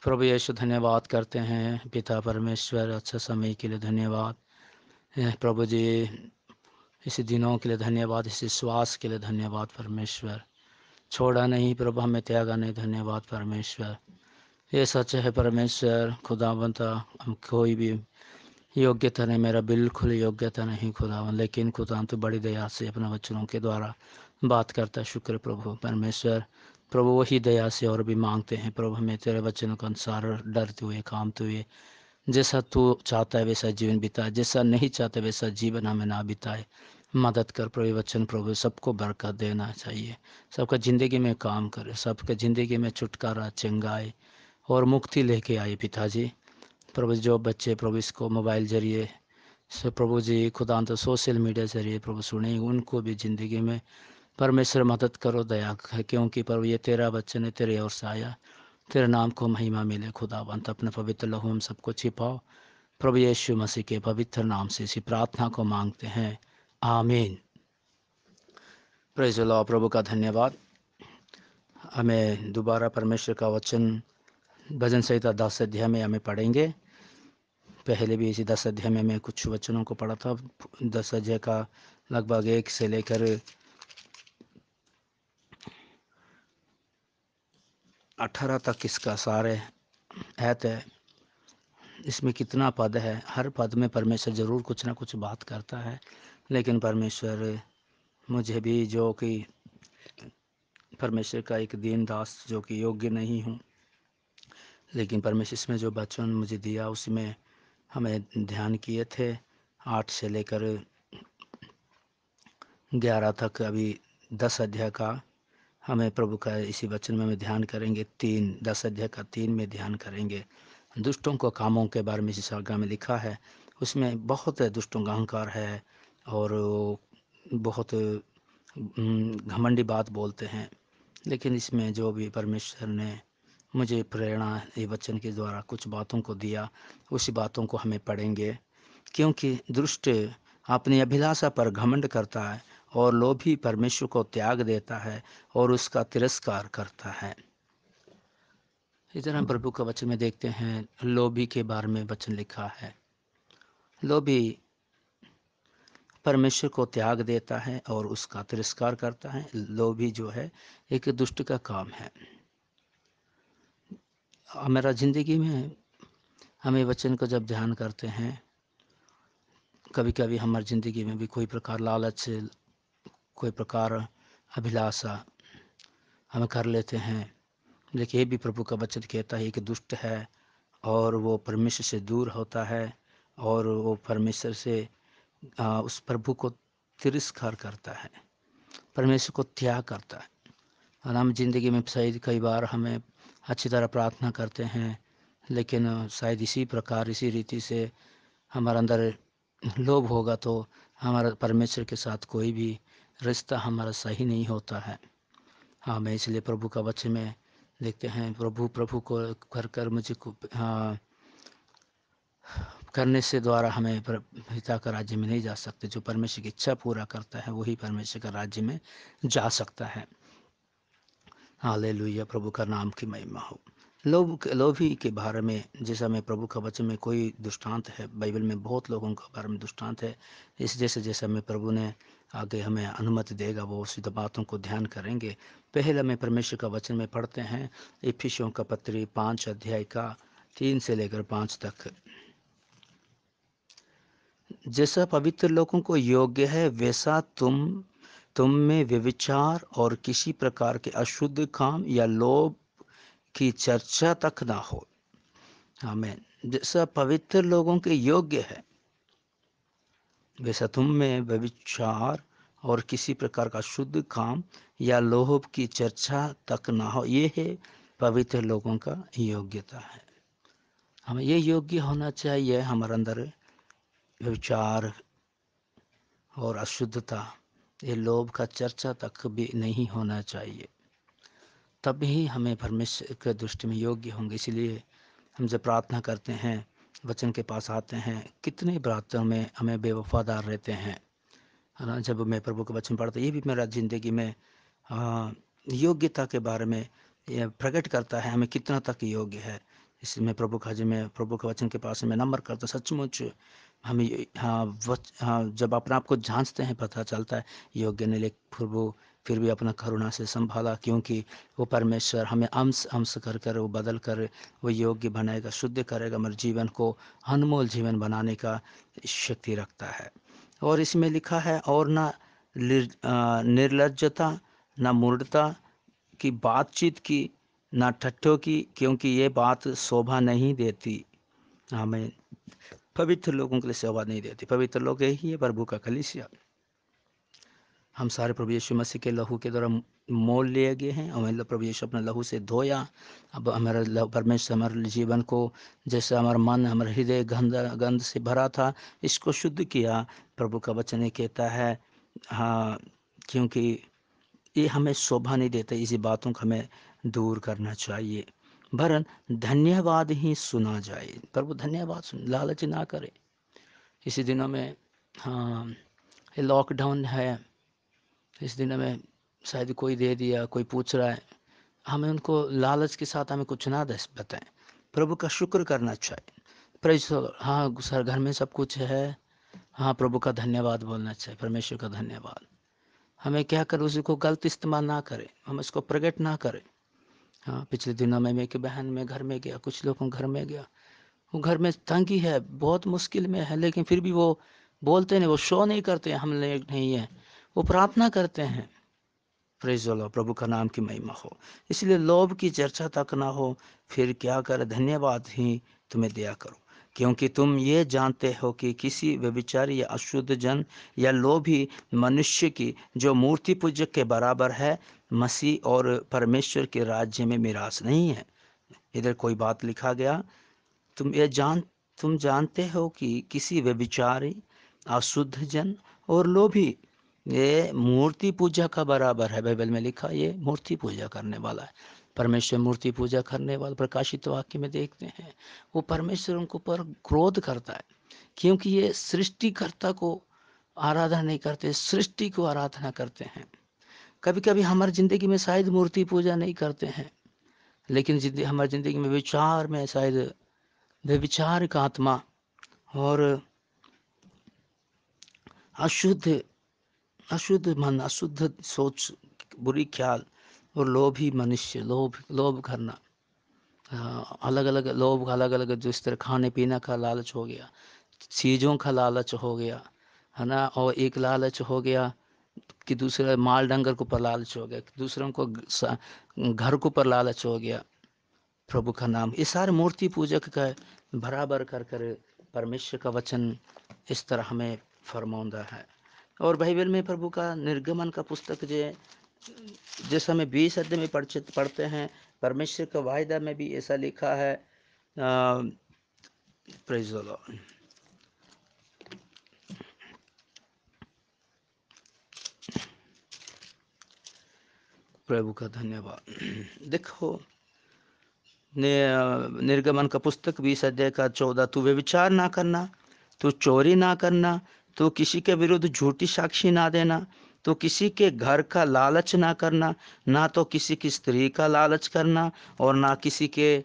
प्रभु यीशु धन्यवाद करते हैं पिता परमेश्वर, अच्छा समय के लिए धन्यवाद। प्रभु जी, इस दिनों के लिए धन्यवाद, इस श्वास के लिए धन्यवाद परमेश्वर। छोड़ा नहीं प्रभु, हमें त्यागा नहीं, धन्यवाद परमेश्वर। ये सच है परमेश्वर खुदावंता, हम कोई भी योग्यता नहीं, मेरा बिल्कुल योग्यता नहीं खुदावन, लेकिन खुदा तो बड़ी दया से अपने वचनों के द्वारा बात करता है। शुक्र प्रभु परमेश्वर। प्रभु वही दया से और भी मांगते हैं प्रभु, हमें तेरे वचनों के अनुसार डरते हुए कामते हुए जैसा तू चाहता है वैसा जीवन बिताए, जैसा नहीं चाहता वैसा जीवन हमें ना बिताए। मदद कर प्रभु, वचन प्रभु सबको बरकत देना चाहिए, सबका ज़िंदगी में काम करे, सबके ज़िंदगी में छुटकारा चंगाई और मुक्ति लेके आए पिताजी। प्रभु जो बच्चे प्रभु इसको मोबाइल जरिए से प्रभु जी खुदा तो सोशल मीडिया जरिए प्रभु सुने, उनको भी ज़िंदगी में परमेश्वर मदद करो, दया है, क्योंकि प्रभु ये तेरा वचन है, तेरे ओर से आया। तेरे नाम को महिमा मिले खुदावंत, अपने पवित्र लहू हम सबको छिपाओ। प्रभु यीशु मसीह के पवित्र नाम से इसी प्रार्थना को मांगते हैं, आमीन। Praise the Lord. प्रभु का धन्यवाद। हमें दोबारा परमेश्वर का वचन भजन संहिता 10 अध्याय में हमें पढ़ेंगे। पहले भी इसी 10 अध्याय में मैं कुछ वचनों को पढ़ा था। 10 अध्याय का लगभग 1 से लेकर 18 तक इसका सारे ऐत है। इसमें कितना पद है, हर पद में परमेश्वर ज़रूर कुछ ना कुछ बात करता है, लेकिन परमेश्वर मुझे भी, जो कि परमेश्वर का एक दीन दास, जो कि योग्य नहीं हूँ, लेकिन परमेश्वर इसमें जो वचन मुझे दिया उसमें हमें ध्यान किए थे। 8 से लेकर 11 तक अभी 10 अध्याय का हमें प्रभु का इसी वचन में हम ध्यान करेंगे। 10 अध्याय का 3 में ध्यान करेंगे। दुष्टों को कामों के बारे में इस आज्ञा में लिखा है। उसमें बहुत दुष्टों का अहंकार है और बहुत घमंडी बात बोलते हैं, लेकिन इसमें जो भी परमेश्वर ने मुझे प्रेरणा ये वचन के द्वारा कुछ बातों को दिया, उसी बातों को हमें पढ़ेंगे। क्योंकि दुष्ट अपनी अभिलाषा पर घमंड करता है और लोभी परमेश्वर को त्याग देता है और उसका तिरस्कार करता है। इधर हम प्रभु का वचन में देखते हैं, लोभी के बारे में वचन लिखा है। लोभी परमेश्वर को त्याग देता है और उसका तिरस्कार करता है। लोभी जो है एक दुष्ट का काम है। हमारा ज़िंदगी में हमें वचन को जब ध्यान करते हैं, कभी कभी हमारी ज़िंदगी में भी कोई प्रकार लालच, कोई प्रकार अभिलाषा हम कर लेते हैं। देखिए, ये भी प्रभु का वचन कहता है कि दुष्ट है और वो परमेश्वर से दूर होता है और वो परमेश्वर से उस प्रभु को तिरस्कार करता है, परमेश्वर को त्याग करता है। और हम जिंदगी में शायद कई बार हमें अच्छी तरह प्रार्थना करते हैं, लेकिन शायद इसी प्रकार इसी रीति से हमारे अंदर लोभ होगा तो हमारा परमेश्वर के साथ कोई भी रिश्ता हमारा सही नहीं होता है। हाँ, मैं इसलिए प्रभु का वचन में देखते हैं, प्रभु प्रभु को कर कर मुझे करने से द्वारा हमें पिता का राज्य में नहीं जा सकते। जो परमेश्वर की इच्छा पूरा करता है वही परमेश्वर का राज्य में जा सकता है। हालेलुया, प्रभु का नाम की महिमा हो। लोभी के बारे में जैसा मैं प्रभु का वचन में कोई दृष्टांत है, बाइबल में बहुत लोगों के बारे में दृष्टांत है। इस जैसे जैसा मैं प्रभु ने आगे हमें अनुमति देगा वो उसी बातों को ध्यान करेंगे। पहले मैं परमेश्वर का वचन में पढ़ते हैं, इफिसियों का पत्री 5 अध्याय का 3 से लेकर 5 तक। जैसा पवित्र लोगों को योग्य है वैसा तुम में व्यभिचार और किसी प्रकार के अशुद्ध काम या लोभ की चर्चा तक ना हो। आमीन। जैसा पवित्र लोगों के योग्य है वैसा तुम में व्यभिचार और किसी प्रकार का शुद्ध काम या लोभ की चर्चा तक ना हो। ये है पवित्र लोगों का योग्यता है। हमें ये योग्य होना चाहिए, हमारे अंदर व्यभिचार और अशुद्धता, ये लोभ का चर्चा तक भी नहीं होना चाहिए। तभी हमें परमेश्वर के दृष्टि में योग्य होंगे। इसलिए हम जब प्रार्थना करते हैं, वचन के पास आते हैं, कितने प्रार्थना में हमें बेवफादार रहते हैं, है ना। जब मैं प्रभु का वचन पढ़ता, ये भी मेरा ज़िंदगी में योग्यता के बारे में ये प्रकट करता है, हमें कितना तक योग्य है। इसमें प्रभु का जी में प्रभु के वचन के पास में नंबर करता सचमुच हम हाँ जब अपने आप को जांचते हैं पता चलता है योग्य नहीं, लेकिन प्रभु फिर भी अपना करुणा से संभाला, क्योंकि वो परमेश्वर हमें अंश अंश कर कर वो बदल कर वो योग्य बनाएगा, शुद्ध करेगा, हमारे जीवन को अनमोल जीवन बनाने का शक्ति रखता है। और इसमें लिखा है और ना निर्लज्जता, ना मूर्खता की बातचीत की, ना ठट्ठों की, क्योंकि ये बात शोभा नहीं देती। हमें पवित्र लोगों के लिए शोभा नहीं देती। पवित्र लोग यही है प्रभु का कलीसिया। हम सारे प्रभु यीशु मसीह के लहू के द्वारा मोल लिए गए हैं, हमें प्रभु यीशु अपने लहू से धोया। अब हमारा परमेश्वर हमारे जीवन को, जैसे हमारा मन हमारा हृदय गंध से भरा था, इसको शुद्ध किया। प्रभु का वचन ये कहता है हाँ, क्योंकि ये हमें शोभा नहीं देता, इसी बातों को हमें दूर करना चाहिए, वरन धन्यवाद ही सुना जाए। प्रभु धन्यवाद सुन, लालच ना करे। इसी दिनों में हाँ ये लॉकडाउन है, इस दिनों में शायद कोई दे दिया, कोई पूछ रहा है, हमें उनको लालच के साथ हमें कुछ ना बताएं, प्रभु का शुक्र करना चाहिए। प्रेज हाँ सर घर में सब कुछ है, हाँ प्रभु का धन्यवाद बोलना चाहिए, परमेश्वर का धन्यवाद। हमें क्या करें, उसी को गलत इस्तेमाल ना करें, हम इसको प्रकट ना करें। हाँ पिछले दिनों में एक बहन में घर में गया, कुछ लोगों घर में गया, वो घर में तंगी है, बहुत मुश्किल में है, लेकिन फिर भी वो बोलते नहीं, वो शो नहीं करते हम नहीं है, वो प्रार्थना करते हैं। प्रेज द लॉर्ड, प्रभु का नाम की महिमा हो। इसलिए लोभ की चर्चा तक ना हो, फिर क्या कर, धन्यवाद ही तुम्हें दिया करो, क्योंकि तुम ये जानते हो कि किसी व्यभिचारी या अशुद्ध जन या लोभी मनुष्य की जो मूर्ति पूजक के बराबर है, मसीह और परमेश्वर के राज्य में मिरास नहीं है। इधर कोई बात लिखा गया, तुम जानते हो कि किसी व्यभिचारी, अशुद्ध जन और लोभी ये मूर्ति पूजा का बराबर है। बाइबल में लिखा ये मूर्ति पूजा करने वाला है। परमेश्वर मूर्ति पूजा करने वाला, प्रकाशित वाक्य में देखते हैं वो परमेश्वर उनको पर क्रोध करता है, क्योंकि ये सृष्टिकर्ता को आराधना नहीं करते, सृष्टि को आराधना करते हैं। कभी कभी हमारी जिंदगी में शायद मूर्ति पूजा नहीं करते हैं, लेकिन हमारी जिंदगी में विचार में शायद व्यभिचार का आत्मा और अशुद्ध अशुद्ध मन, अशुद्ध सोच, बुरी ख्याल और लोभी मनुष्य, लोभ करना, अलग अलग लोभ, अलग अलग जिस तरह खाने पीने का लालच हो गया, चीज़ों का लालच हो गया है ना, और एक लालच हो गया कि दूसरा माल डंगर के ऊपर लालच हो गया, दूसरों को घर के ऊपर लालच हो गया। प्रभु का नाम, ये सारे मूर्ति पूजक का बराबर कर कर परमेश्वर का वचन इस तरह हमें फरमाਉਂਦਾ है। और बाइबल में प्रभु का निर्गमन का पुस्तक जैसा हमें 20 अध्याय में पढ़ते हैं, परमेश्वर का वायदा में भी ऐसा लिखा है। प्रेज द लॉर्ड, प्रभु का धन्यवाद। देखो निर्गमन का पुस्तक 20 अध्याय का 14, तू व्यभिचार ना करना, तू चोरी ना करना, तू किसी के विरुद्ध झूठी साक्षी ना देना, तो किसी के घर का लालच ना करना, ना तो किसी की स्त्री का लालच करना, और ना किसी के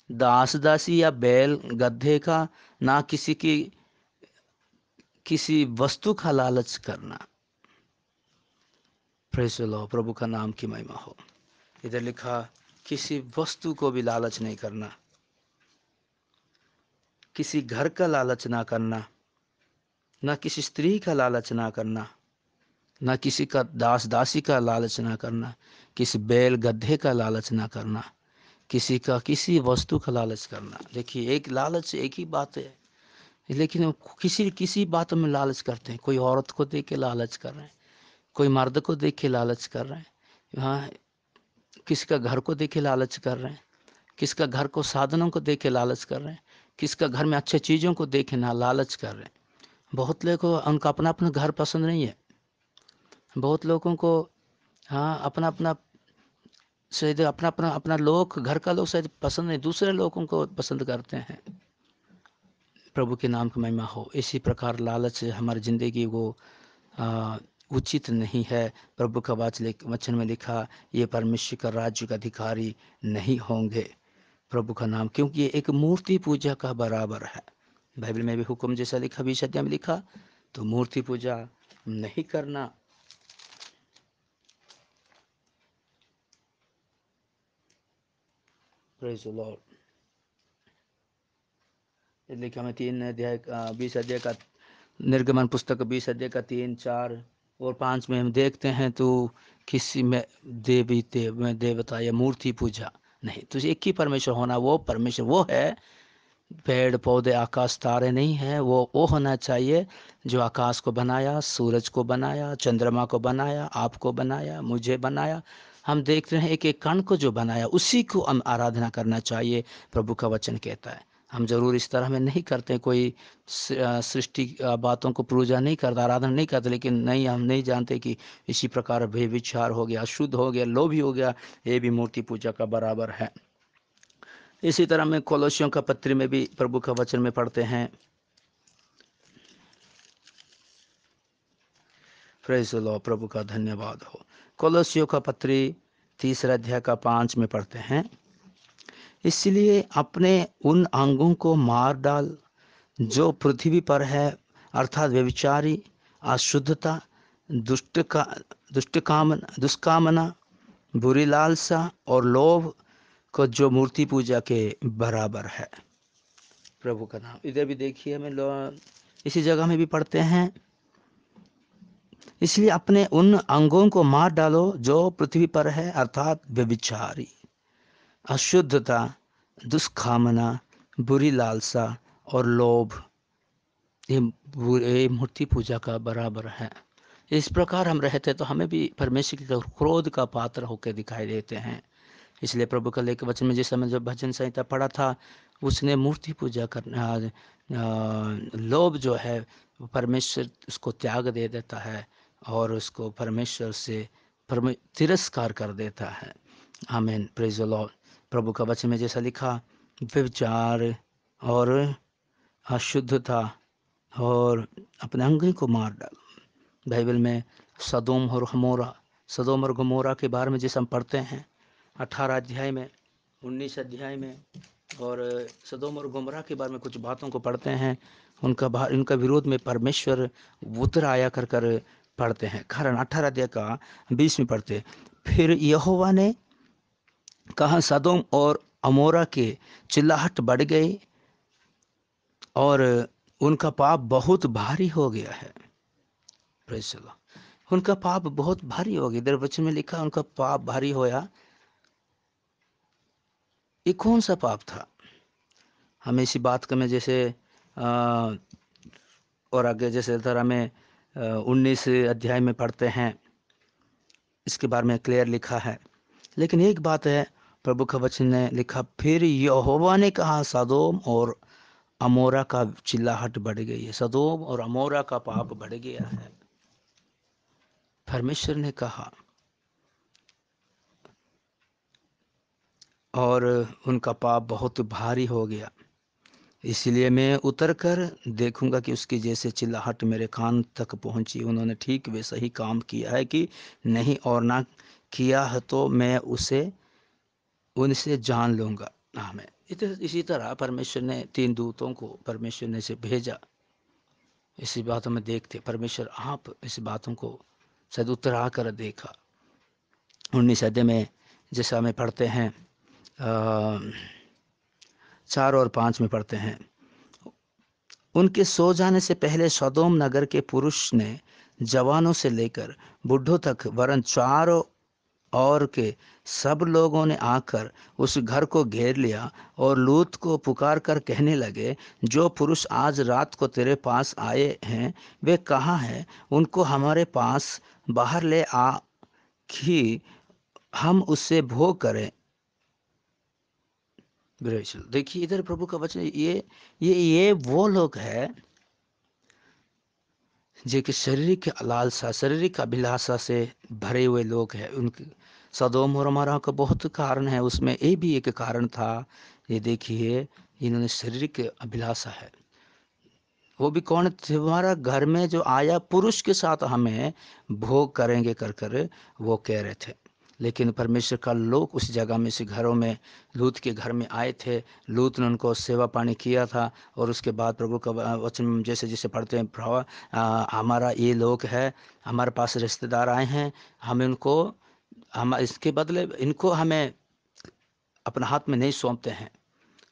दास दासी या बैल गधे का, ना किसी वस्तु का लालच करना। प्रेज़ द लॉर्ड, प्रभु का नाम की महिमा हो। इधर लिखा किसी वस्तु को भी लालच नहीं करना, किसी घर का लालच ना करना, ना किसी स्त्री का लालच ना करना, ना किसी का दास दासी का लालच ना करना, किसी बैल गधे का लालच ना करना, किसी वस्तु का लालच करना। देखिए एक लालच एक ही बात है, लेकिन किसी किसी बात में लालच करते हैं। कोई औरत को देख के लालच कर रहे हैं, कोई मर्द को देख के लालच कर रहे हैं, हाँ किसी का घर को देख के लालच कर रहे हैं, किसका घर को साधनों को देख के लालच कर रहे हैं, किसका घर में अच्छे चीज़ों को देख के ना लालच कर रहे हैं। बहुत लोगों को उनका अपना अपना घर पसंद नहीं है, बहुत लोगों को हाँ अपना अपना शायद अपना अपना अपना लोग, घर का लोग शायद पसंद नहीं, दूसरे लोगों को पसंद करते हैं। प्रभु के नाम की महिमा हो। इसी प्रकार लालच हमारी ज़िंदगी को उचित नहीं है। प्रभु का वचन में लिखा, ये परमेश्वर का राज्य का अधिकारी नहीं होंगे। प्रभु का नाम, क्योंकि ये एक मूर्ति पूजा का बराबर है। बाइबल में भी हुक्म जैसा लिखा, 20 अध्याय में लिखा, तो मूर्ति पूजा नहीं करना। Praise the Lord. लिखा में 3 अध्याय 20 अध्याय का निर्गमन पुस्तक 20 अध्याय का 3, 4 और 5 में हम देखते हैं, तो किसी में देवता या मूर्ति पूजा नहीं, तो एक ही परमेश्वर होना, वो परमेश्वर वो है। पेड़ पौधे आकाश तारे नहीं है, वो होना चाहिए जो आकाश को बनाया, सूरज को बनाया, चंद्रमा को बनाया, आपको बनाया, मुझे बनाया। हम देखते हैं एक एक कण को जो बनाया उसी को हम आराधना करना चाहिए, प्रभु का वचन कहता है। हम जरूर इस तरह में नहीं करते, कोई सृष्टि बातों को पूजा नहीं करता, आराधना नहीं करते, लेकिन नहीं, हम नहीं जानते कि इसी प्रकार बेविचार हो गया, अशुद्ध हो गया, लोभी हो गया, ये भी मूर्ति पूजा का बराबर है। इसी तरह में कोलोसियों का पत्री में भी प्रभु का वचन में पढ़ते हैं, प्रेज द लॉर्ड, प्रभु का धन्यवाद हो। कोलोसियों का पत्री 3 अध्याय का 5 में पढ़ते हैं, इसलिए अपने उन अंगों को मार डाल जो पृथ्वी पर है, अर्थात व्यभिचारी, अशुद्धता, दुष्कामना, बुरी लालसा और लोभ को, जो मूर्ति पूजा के बराबर है। प्रभु का नाम। इधर भी देखिए, हमें इसी जगह में भी पढ़ते हैं, इसलिए अपने उन अंगों को मार डालो जो पृथ्वी पर है, अर्थात व्यभिचारी, अशुद्धता, दुष्कामना, बुरी लालसा और लोभ, ये मूर्ति पूजा का बराबर है। इस प्रकार हम रहते तो हमें भी परमेश्वर के क्रोध का पात्र होकर दिखाई देते हैं। इसलिए प्रभु का लेख वचन में जिस समय जब भजन संहिता पढ़ा था, उसने मूर्ति पूजा करना, लोभ जो है परमेश्वर उसको त्याग दे देता है और उसको परमेश्वर से तिरस्कार कर देता है। आमीन, प्रेज द लॉर्ड। प्रभु का वचन में जैसा लिखा, व्यभिचार और अशुद्धता और अपने अंग को मार डाल। बाइबल में सदोम और गमोरा के बारे में जैसे हम पढ़ते हैं 18 अध्याय में, 19 अध्याय में, और सदोम और गमोरा के बारे में कुछ बातों को पढ़ते हैं। इनका विरोध में परमेश्वर उतर आया कर पढ़ते हैं। कारण 18 अध्याय का 20 में पढ़ते, फिर यहोवा ने कहा, सदोम और अमोरा के चिल्लाहट बढ़ गई और उनका पाप बहुत भारी हो गया है। Praise the Lord. उनका पाप बहुत भारी हो गया। इधर वचन में लिखा उनका पाप भारी होया। ये कौन सा पाप था? हमें इसी बात का में जैसे और आगे जैसे तरह में 19 अध्याय में पढ़ते हैं, इसके बारे में क्लियर लिखा है। लेकिन एक बात है, प्रभु का वचन ने लिखा, फिर यहोवा ने कहा, सदोम और अमोरा का चिल्लाहट बढ़ गई है। सदोम और अमोरा का पाप बढ़ गया है। परमेश्वर ने कहा, और उनका पाप बहुत भारी हो गया, इसलिए मैं उतर कर देखूंगा कि उसकी जैसे चिल्लाहट मेरे कान तक पहुंची। उन्होंने ठीक वैसा ही काम किया है कि नहीं, और ना किया है तो मैं उनसे जान लूंगा। हमें इसी तरह परमेश्वर ने 3 दूतों को परमेश्वर ने से भेजा। इसी बातों में देखते परमेश्वर आप इस बातों को शायद उतर आकर देखा। 19 अध्याय में जैसा हमें पढ़ते हैं 4 और 5 में पढ़ते हैं, उनके सो जाने से पहले सदोम नगर के पुरुष ने जवानों से लेकर बूढ़ों तक, वरन चारों और के सब लोगों ने आकर उस घर को घेर लिया और लूत को पुकार कर कहने लगे, जो पुरुष आज रात को तेरे पास आए हैं वे कहाँ हैं? उनको हमारे पास बाहर ले आ कि हम उससे भोग करें। देखिए इधर प्रभु का वचन, ये वो लोग हैं जो कि शारीरिक लालसा, शारीरिक अभिलाषा से भरे हुए लोग हैं। उनके सदोम और अमोरा का बहुत कारण है, उसमें ये भी एक कारण था। ये देखिए, इन्होंने शारीरिक अभिलाषा है। वो भी कौन? तुम्हारा घर में जो आया पुरुष के साथ हमें भोग करेंगे कर वो कह रहे थे। लेकिन परमेश्वर का लोग उस जगह में, से घरों में, लूत के घर में आए थे। लूत ने उनको सेवा पानी किया था। और उसके बाद प्रभु का वचन में जैसे जैसे पढ़ते हैं, प्रभु हमारा ये लोग है, हमारे पास रिश्तेदार आए हैं, हमें उनको, हम इसके बदले इनको हमें अपना हाथ में नहीं सौंपते हैं।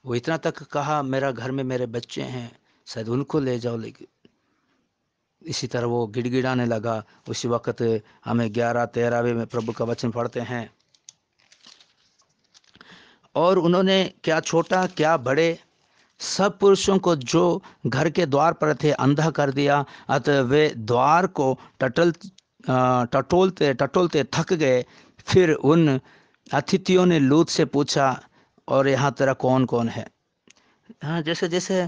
वो इतना तक कहा, मेरा घर में मेरे बच्चे हैं, शायद उनको ले जाओ। लेकिन इसी तरह वो गिड़गिड़ाने लगा। उसी वक्त हमें 11-13 में प्रभु का वचन पढ़ते हैं, और उन्होंने क्या छोटा क्या बड़े सब पुरुषों को जो घर के द्वार पर थे अंधा कर दिया। अतः वे द्वार को टटोलते टटोलते थक गए। फिर उन अतिथियों ने लूत से पूछा, और यहाँ तेरा कौन कौन है? हाँ, जैसे जैसे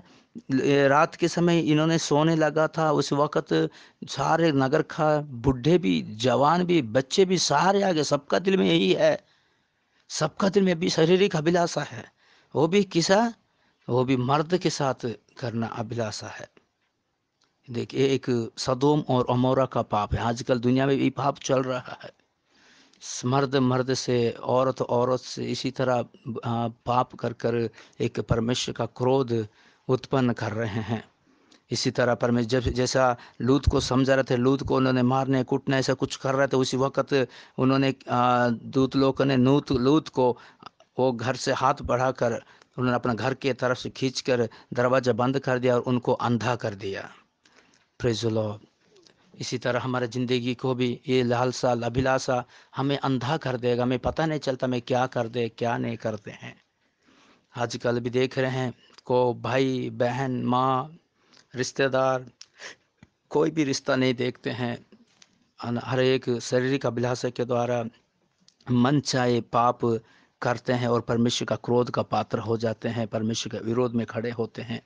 रात के समय इन्होंने सोने लगा था, उस वक्त सारे नगर का, बूढ़े भी, जवान भी, बच्चे भी, सारे आ गए। सबका दिल में यही है, सबका दिल में भी शारीरिक अभिलाषा है। वो भी किसा, वो भी मर्द के साथ करना अभिलाषा है। देखिए, एक सदोम और अमोरा का पाप है। आजकल दुनिया में भी पाप चल रहा है। मर्द मर्द से, औरत औरत से, इसी तरह पाप कर कर एक परमेश्वर का क्रोध उत्पन्न कर रहे हैं। इसी तरह परमेश्वर जब जैसा लूत को समझा रहे थे, लूत को उन्होंने मारने कूटने ऐसा कुछ कर रहे थे, उसी वक्त उन्होंने दूत लोगों ने लूत को वो घर से हाथ बढ़ाकर उन्होंने अपना घर के तरफ से खींचकर दरवाज़ा बंद कर दिया और उनको अंधा कर दिया। Praise the Lord. इसी तरह हमारे ज़िंदगी को भी ये लालसा, अभिलाषा हमें अंधा कर देगा। हमें पता नहीं चलता मैं क्या कर दे क्या नहीं करते हैं। आजकल भी देख रहे हैं, को भाई बहन माँ रिश्तेदार कोई भी रिश्ता नहीं देखते हैं। हर एक शारीरिक अभिलाषा के द्वारा मन चाहे पाप करते हैं और परमेश्वर का क्रोध का पात्र हो जाते हैं, परमेश्वर के विरोध में खड़े होते हैं।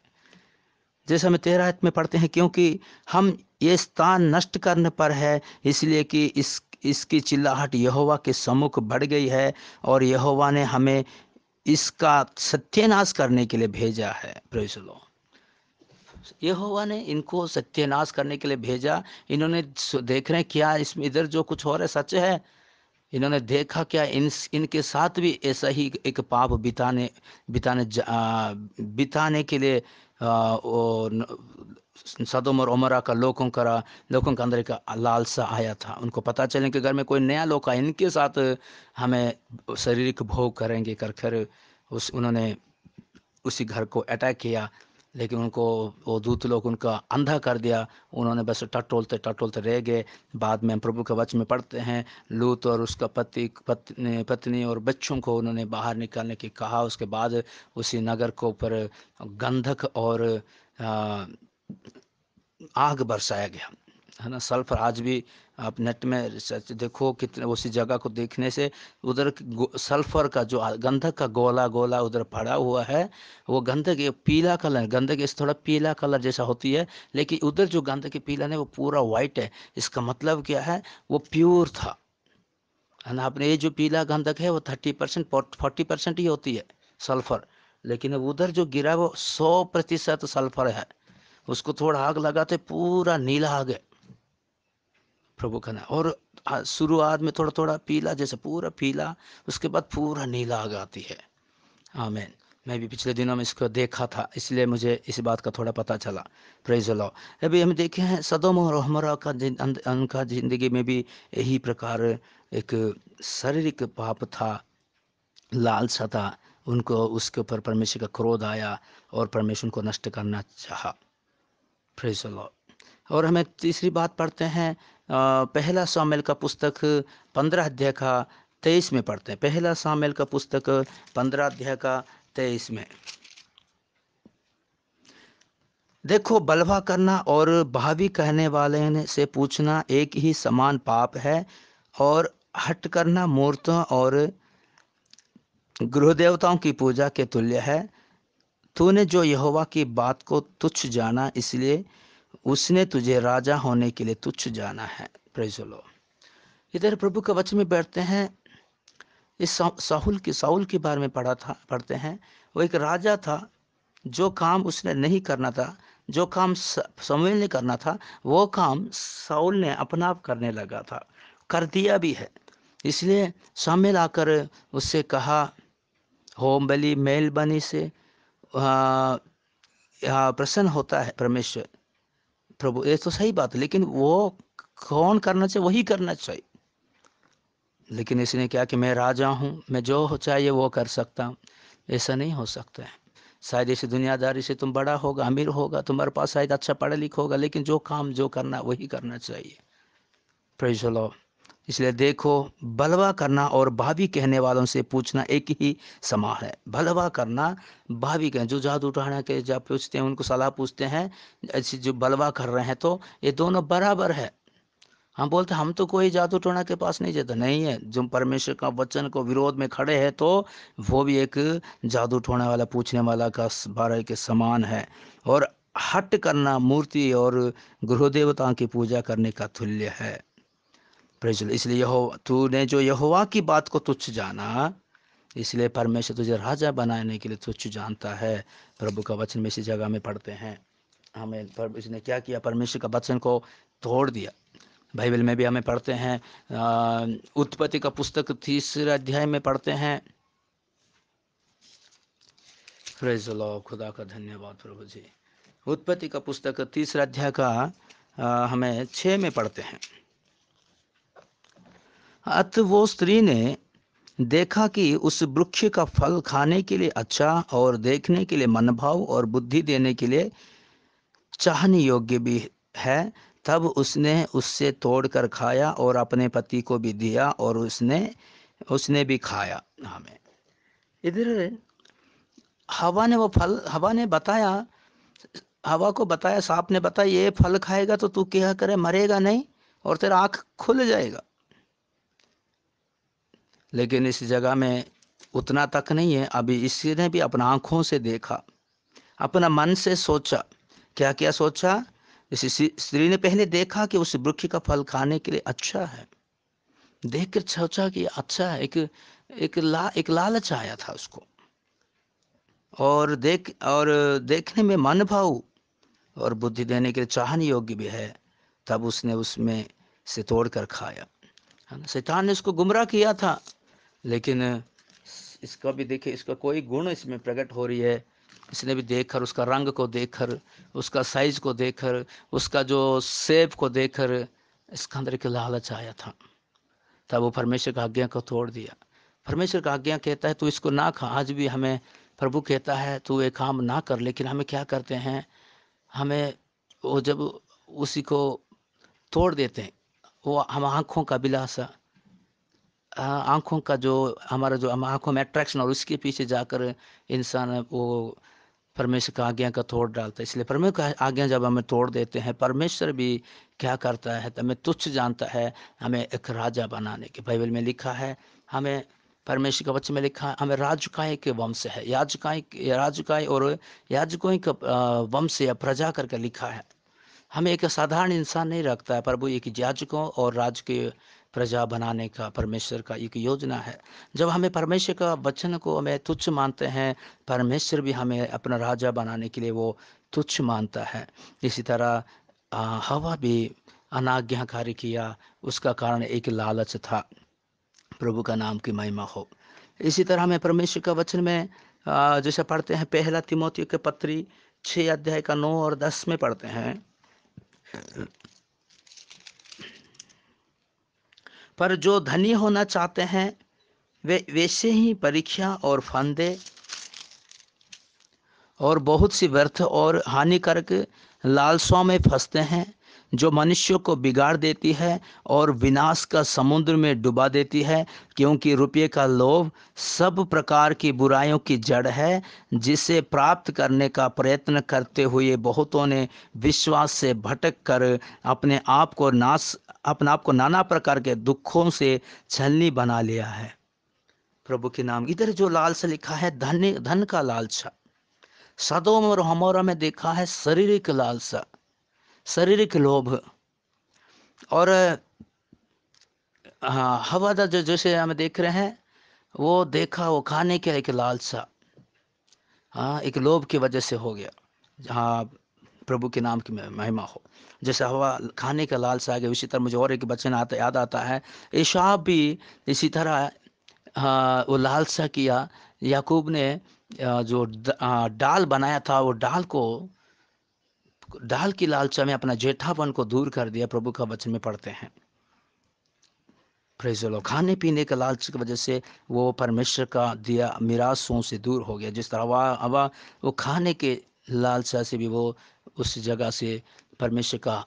जैसे हमें 13 आयत में पढ़ते हैं, क्योंकि हम ये स्थान नष्ट करने पर है, इसलिए कि इसकी चिल्लाहट यहोवा के सम्मुख बढ़ गई है, और यहोवा ने हमें इसका सत्यानाश करने के लिए भेजा है। Praise the Lord. यहोवा ने इनको सत्यानाश करने के लिए भेजा। इन्होंने देख रहे हैं क्या इसमें, इधर जो कुछ हो रहा है सच है। इन्होंने देखा क्या इनके साथ भी ऐसा ही एक पाप बिताने बिताने बिताने के लिए सदोम और उमरा का लोगों का अंदर का लालसा आया था। उनको पता चले कि घर में कोई नया लोग आए, इनके साथ हमें शारीरिक भोग करेंगे कर कर उन्होंने उसी घर को अटैक किया। लेकिन उनको वो दूत लोग उनका अंधा कर दिया। उन्होंने बस टटोलते टटोलते रह गए। बाद में हम प्रभु के वचन में पढ़ते हैं, लूत और उसका पत्नी और बच्चों को उन्होंने बाहर निकालने की कहा। उसके बाद उसी नगर को ऊपर गंधक और आ, आग बरसाया गया, है ना। सल्फर आज भी आप नेट में रिसर्च देखो, कितने उसी जगह को देखने से उधर सल्फर का जो गंधक का गोला गोला उधर पड़ा हुआ है, वो गंधक ये पीला कलर, गंधक इस थोड़ा पीला कलर जैसा होती है, लेकिन उधर जो गंधक की पीला है वो पूरा वाइट है। इसका मतलब क्या है, वो प्योर था, है ना। अपने ये जो पीला गंधक है वो 30% 40% ही होती है सल्फर, लेकिन उधर जो गिरा वो 100% सल्फर है। उसको थोड़ा आग लगाते पूरा नीला आग है प्रभु का नाम। और शुरुआत में थोड़ा थोड़ा पीला जैसे पूरा पीला, उसके बाद पूरा नीला आग आती है। आमीन। मैं भी पिछले दिनों में इसको देखा था, इसलिए मुझे इस बात का थोड़ा पता चला। Praise the Lord. अभी हम देखे हैं सदोम और अमोरा का उनका जिंदगी में भी यही प्रकार एक शारीरिक पाप था, लालसा था। उनको उसके ऊपर परमेश्वर का क्रोध आया और परमेश्वर को नष्ट करना चाहा। Praise the Lord. और हमें तीसरी बात पढ़ते हैं, पहला सामुएल का पुस्तक 15 अध्याय का 23 में पढ़ते हैं। पहला सामुएल का पुस्तक 15 अध्याय का 23 में, देखो बलवा करना और भावी कहने वाले से पूछना एक ही समान पाप है, और हट करना मूर्तों और गृह देवताओं की पूजा के तुल्य है। तूने जो यहोवा की बात को तुच्छ जाना, इसलिए उसने तुझे राजा होने के लिए तुच्छ जाना है। Praise the Lord. इधर प्रभु के वचन में बैठते हैं, इस साउल के बारे में पढ़ते हैं। वो एक राजा था, जो काम उसने नहीं करना था, जो काम शमूएल ने करना था, वो काम साउल ने अपना आप करने लगा था, कर दिया भी है। इसलिए सामने लाकर उससे कहा, होम बलि मेल बनी से प्रसन्न होता है परमेश्वर प्रभु। ये तो सही बात है, लेकिन वो कौन करना चाहिए? वही करना चाहिए। लेकिन इसने क्या कि मैं राजा हूँ, मैं जो चाहिए वो कर सकता हूँ। ऐसा नहीं हो सकता है। शायद इस दुनियादारी से तुम बड़ा होगा, अमीर होगा, तुम्हारे पास शायद अच्छा पढ़ा लिखा होगा, लेकिन जो काम जो करना वही करना चाहिए। Praise the Lord. इसलिए देखो, बलवा करना और भाभी कहने वालों से पूछना एक ही समान है। बलवा करना, भाभी कहना, जो जादू टोना के जब पूछते हैं उनको सलाह पूछते हैं, ऐसे जो बलवा कर रहे हैं, तो ये दोनों बराबर है। हम बोलते हम तो कोई जादू टोना के पास नहीं जाता, नहीं है। जो परमेश्वर का वचन को विरोध में खड़े हैं, तो वो भी एक जादू टोना वाला, पूछने वाला का बारे के समान है। और हट करना मूर्ति और गृह देवताओं की पूजा करने का तुल्य है। Praise the Lord. इसलिए तूने जो यहोवा की बात को तुच्छ जाना, इसलिए परमेश्वर तुझे राजा बनाने के लिए तुच्छ जानता है। प्रभु का वचन में इसी जगह में पढ़ते हैं। हमें पर इसने क्या किया? परमेश्वर का वचन को तोड़ दिया। बाइबल में भी हमें पढ़ते हैं, उत्पत्ति का पुस्तक 3 अध्याय में पढ़ते हैं। Praise the Lord. खुदा का धन्यवाद प्रभु जी। उत्पत्ति का पुस्तक 3 अध्याय का हमें 6 में पढ़ते हैं। अत वो स्त्री ने देखा कि उस वृक्ष का फल खाने के लिए अच्छा और देखने के लिए मनभाव और बुद्धि देने के लिए चाहने योग्य भी है। तब उसने उससे तोड़कर खाया और अपने पति को भी दिया, और उसने उसने भी खाया। हमें इधर हवा ने बताया, हवा को बताया, सांप ने बताया, ये फल खाएगा तो तू क्या करे, मरेगा नहीं और तेरा आँख खुल जाएगा। लेकिन इस जगह में उतना तक नहीं है। अभी इसने भी अपना आंखों से देखा, अपना मन से सोचा। क्या क्या सोचा? इस स्त्री ने पहले देखा कि उस वृक्ष का फल खाने के लिए अच्छा है। देख कर सोचा कि अच्छा है। एक लालच आया था उसको, और देखने में मन भाव और बुद्धि देने के लिए चाहने योग्य भी है। तब उसने उसमें से तोड़कर खाया। है ना? शैतान ने उसको गुमराह किया था, लेकिन इसका भी देखे, इसका कोई गुण इसमें प्रकट हो रही है। इसने भी देखकर, उसका रंग को देखकर, उसका साइज को देखकर, उसका जो शेप को देखकर इसके अंदर एक लालच आया था। तब वो परमेश्वर का आज्ञा को तोड़ दिया। परमेश्वर का आज्ञा कहता है तू इसको ना खा। आज भी हमें प्रभु कहता है तू ये काम ना कर, लेकिन हमें क्या करते हैं? हमें वो जब उसी को तोड़ देते हैं, वो हम आँखों का बिलासा, आँखों का जो हमारा जो हम आँखों में अट्रैक्शन, और उसके पीछे जाकर इंसान वो परमेश्वर का आज्ञा का तोड़ डालता है। इसलिए परमेश्वर का आज्ञा जब हमें तोड़ देते हैं, परमेश्वर भी क्या करता है? तो हमें तुच्छ जानता है, हमें एक राजा बनाने के। बाइबल में लिखा है, हमें परमेश्वर का वचन में लिखा है, हमें याजकाई के वंश है। याजकाई और याजकों का वंश या प्रजा करके लिखा है। हमें एक साधारण इंसान नहीं रखता है प्रभु, एक याजकों और राज के प्रजा बनाने का परमेश्वर का एक योजना है। जब हमें परमेश्वर का वचन को हमें तुच्छ मानते हैं, परमेश्वर भी हमें अपना राजा बनाने के लिए वो तुच्छ मानता है। इसी तरह हवा भी अनाज्ञाकारी किया, उसका कारण एक लालच था। प्रभु का नाम की महिमा हो। इसी तरह हमें परमेश्वर का वचन में जैसे पढ़ते हैं, पहला तिमोथी के पत्री 6 अध्याय का 9 और 10 में पढ़ते हैं, पर जो धनी होना चाहते हैं वे वैसे ही परीक्षा और फंदे और बहुत सी व्यर्थ और हानिकारक लालसाओं में फंसते हैं, जो मनुष्य को बिगाड़ देती है और विनाश का समुद्र में डुबा देती है। क्योंकि रुपये का लोभ सब प्रकार की बुराइयों की जड़ है, जिसे प्राप्त करने का प्रयत्न करते हुए बहुतों ने विश्वास से भटक कर अपने आप को नाना प्रकार के दुखों से छलनी बना लिया है। प्रभु के नाम। इधर जो लालसा लिखा है, धन का लालसा। सदोम और हमोरा में देखा है शारीरिक लालसा, शारीरिक लोभ। और हाँ, हवादार जो जैसे हम देख रहे हैं, वो देखा, वो खाने के एक लालसा, हाँ, एक लोभ की वजह से हो गया। हाँ, प्रभु के नाम की महिमा हो। जैसे हवा खाने का लालसा आ गया, उसी तरह मुझे और एक वचन आता याद आता है, एसाव भी इसी तरह वो लालसा किया। याकूब ने जो डाल बनाया था, वो डाल की लालसा में अपना जेठापन को दूर कर दिया। प्रभु का वचन में पढ़ते हैं, प्रेज़ द लॉर्ड। खाने पीने का लालच की वजह से वो परमेश्वर का दिया मिरासों से दूर हो गया। जिस तरह हवा वो खाने के लालसा से भी वो उस जगह से परमेश्वर का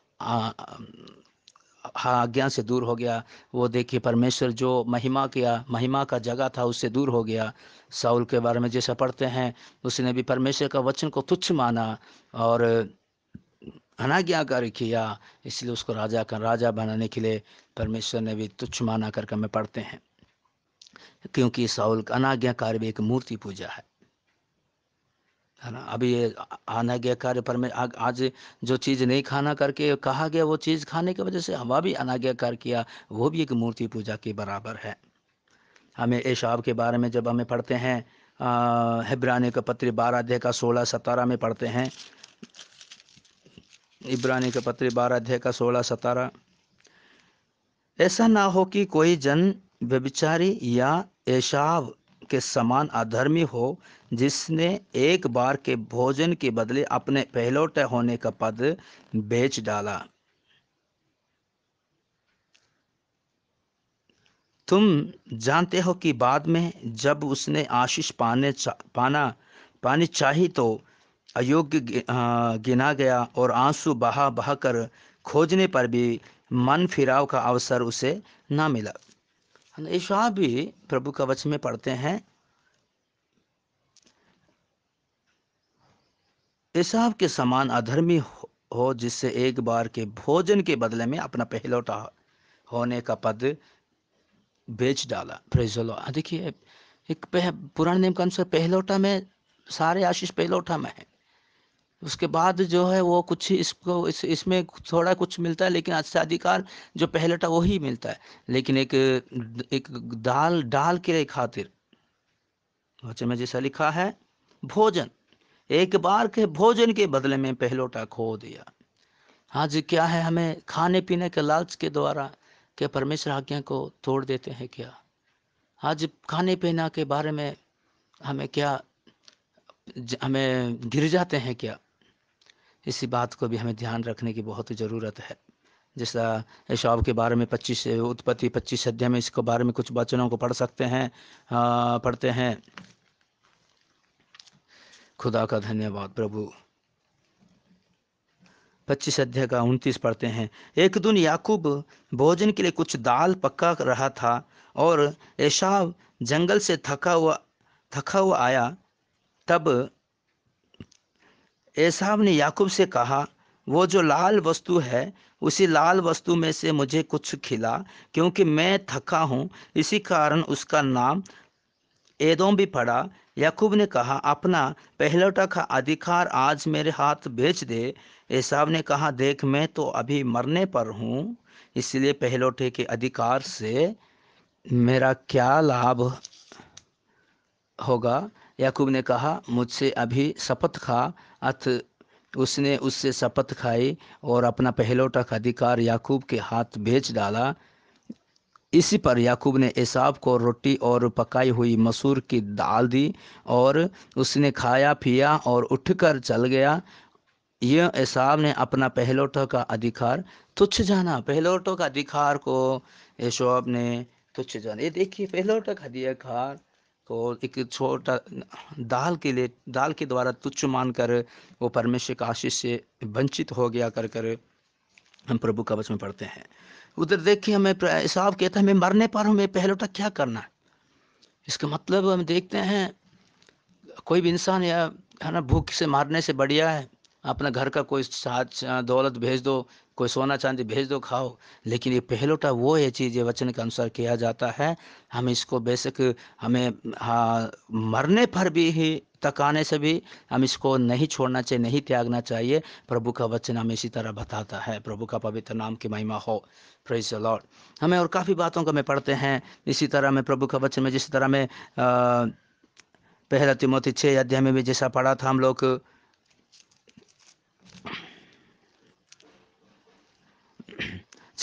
आज्ञा से दूर हो गया। वो देखिए परमेश्वर जो महिमा का जगह था उससे दूर हो गया। साउल के बारे में जैसा पढ़ते हैं, उसने भी परमेश्वर का वचन को तुच्छ माना और अनाज्ञाकारी किया, इसलिए उसको राजा बनाने के लिए परमेश्वर ने भी तुच्छ माना करके हमें पढ़ते हैं। क्योंकि साउल का अनाज्ञाकारी भी एक मूर्ति पूजा है ना। अभी ये अनाज्ञाकारी आज जो चीज़ नहीं खाना करके कहा गया, वो चीज़ खाने की वजह से हवा भी अनाज्ञाकार किया, वो भी एक मूर्ति पूजा के बराबर है। हमें एशाव के बारे में जब हमें पढ़ते हैं, इब्रानी का पत्री 12 अध्याय का 16-17 में पढ़ते हैं। इब्रानी का पत्री 12 अध्याय का 16-17, ऐसा ना हो कि कोई जन व्यभिचारी या एशाव के समान अधर्मी हो, जिसने एक बार के भोजन के बदले अपने पहलौठे होने का पद बेच डाला। तुम जानते हो कि बाद में जब उसने आशीष पानी चाही तो अयोग्य गिना गया और आंसू बहा बहा कर खोजने पर भी मन फिराव का अवसर उसे ना मिला। एशाव भी प्रभु का वचन में पढ़ते हैं, एसाव के समान अधर्मी हो जिससे एक बार के भोजन के बदले में अपना पहलौठा होने का पद बेच डाला। Praise the Lord. देखिए, एक पुराने नियम के अनुसार पहलौठा में सारे आशीष पहलौठा में है। उसके बाद जो है वो कुछ इसमें थोड़ा कुछ मिलता है, लेकिन अच्छा अधिकार जो पहलौठा वही मिलता है। लेकिन एक डाल के खातिर वचन में जैसा लिखा है, भोजन एक बार के भोजन के बदले में पहलौठा खो दिया। आज क्या है, हमें खाने पीने के लालच के द्वारा क्या परमेश्वर आज्ञा को तोड़ देते हैं क्या? आज खाने पीने के बारे में हमें क्या हमें गिर जाते हैं क्या? इसी बात को भी हमें ध्यान रखने की बहुत ज़रूरत है। जैसा एसाव के बारे में 25 उत्पत्ति 25 अध्याय में इसके बारे में कुछ वचनों को पढ़ सकते हैं, पढ़ते हैं। खुदा का धन्यवाद प्रभु। 25 अध्याय का 29 पढ़ते हैं। एक दिन याकूब भोजन के लिए कुछ दाल पका रहा था और एसाव जंगल से थका हुआ आया। तब एसाव ने याकूब से कहा, वो जो लाल वस्तु है उसी लाल वस्तु में से मुझे कुछ खिला, क्योंकि मैं थका हूँ। इसी कारण उसका नाम एदोम भी पड़ा। याकूब ने कहा, अपना पहलौठा का अधिकार आज मेरे हाथ बेच दे। एसाव ने कहा, देख मैं तो अभी मरने पर हूँ, इसलिए पहलौठे के अधिकार से मेरा क्या लाभ होगा? याकूब ने कहा, मुझसे अभी शपथ खा। अथ उसने उससे शपथ खाई और अपना पहलौठा का अधिकार याकूब के हाथ बेच डाला। इसी पर याकूब ने एसाव को रोटी और पकाई हुई मसूर की दाल दी और उसने खाया पिया और उठकर चल गया। यह एसाव ने अपना पहलौठों का अधिकार तुच्छ जाना। पहलौठों का अधिकार को एसाव ने तुच्छ जाना। ये देखिए, पहलौठों का अधिकार को एक छोटा दाल के द्वारा तुच्छ मानकर वो परमेश्वर का आशीष से वंचित हो गया कर हम प्रभु का वचन पढ़ते हैं। उधर देखिए, हमें एसाव कहता है, मैं मरने पर हूँ, मैं पहलौठा क्या करना है? इसका मतलब हम देखते हैं, कोई भी इंसान या है ना, भूख से मारने से बढ़िया है अपना घर का कोई साथ दौलत भेज दो, कोई सोना चांदी भेज दो, खाओ। लेकिन ये पहलौठा वो है चीज़, ये वचन के अनुसार किया जाता है। हम इसको बेशक हमें मरने पर भी ही तकाने से भी हम इसको नहीं छोड़ना चाहिए, नहीं त्यागना चाहिए। प्रभु का वचन हमें इसी तरह बताता है। प्रभु का पवित्र नाम की महिमा हो। Praise the Lord. हमें और काफ़ी बातों को हमें पढ़ते हैं इसी तरह में प्रभु का वचन में, जिस तरह में पहला तिमोथी 6 अध्याय में भी जैसा पढ़ा था हम लोग,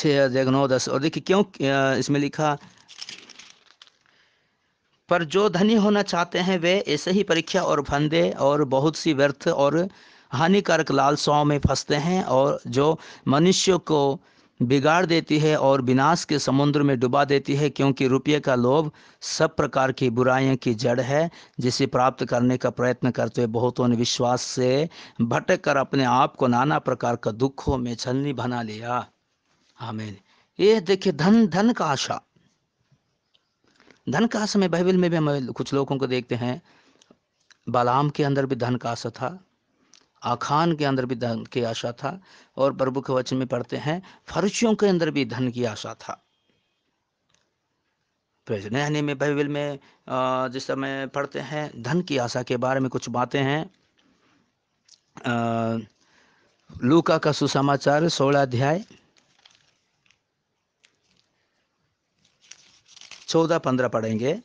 6 देखो 9 10। और देखिए क्यों इसमें लिखा, पर जो धनी होना चाहते हैं वे ऐसे ही परीक्षा और फंदे और बहुत सी व्यर्थ और हानिकारक लालसाओं में फंसते हैं, और जो मनुष्य को बिगाड़ देती है और विनाश के समुद्र में डुबा देती है, क्योंकि रुपये का लोभ सब प्रकार की बुराइयों की जड़ है, जिसे प्राप्त करने का प्रयत्न करते हुए बहुतों ने विश्वास से भटक कर अपने आप को नाना प्रकार का दुखों में छलनी बना लिया। आमीन। ये देखिए धन, धन का आशा, धन का आशा में बाइबल में भी हम कुछ लोगों को देखते हैं। बालाम के अंदर भी धन का आशा था, आखान के अंदर भी धन की आशा था, और प्रभु के वचन में पढ़ते हैं फरिसियों के अंदर भी धन की आशा था। नया नियम में बाइबल में जिस समय पढ़ते हैं धन की आशा के बारे में कुछ बातें हैं। लूका का सुसमाचार 16 अध्याय 14-15 पढ़ेंगे।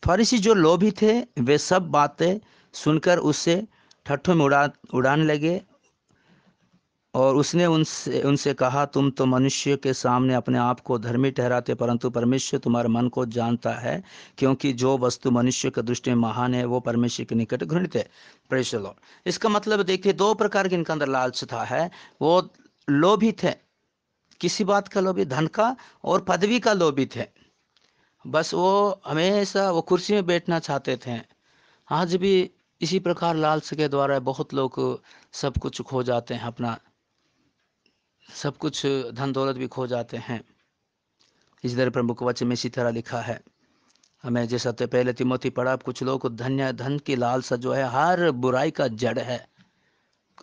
फरीसी जो लोभी थे वे सब बातें सुनकर उससे ठट्ठों में उड़ाने लगे, और उसने उनसे कहा, तुम तो मनुष्य के सामने अपने आप को धर्मी ठहराते, परंतु परमेश्वर तुम्हारे मन को जानता है, क्योंकि जो वस्तु मनुष्य की दृष्टि में महान है वो परमेश्वर के निकट घृणित है। Praise the Lord. इसका मतलब देखिए 2 प्रकार के इनके अंदर लालच था है। वो लोभी थे, किसी बात का लोभी, धन का और पदवी का लोभी थे। बस वो हमेशा वो कुर्सी में बैठना चाहते थे। आज भी इसी प्रकार लालच के द्वारा बहुत लोग सब कुछ खो जाते हैं, अपना सब कुछ धन दौलत भी खो जाते हैं। इस तरह प्रभु के वचन में इसी तरह लिखा है हमें, जैसा तो पहले तिमोथी पढ़ा, कुछ लोग को धन की लालसा जो है हर बुराई का जड़ है।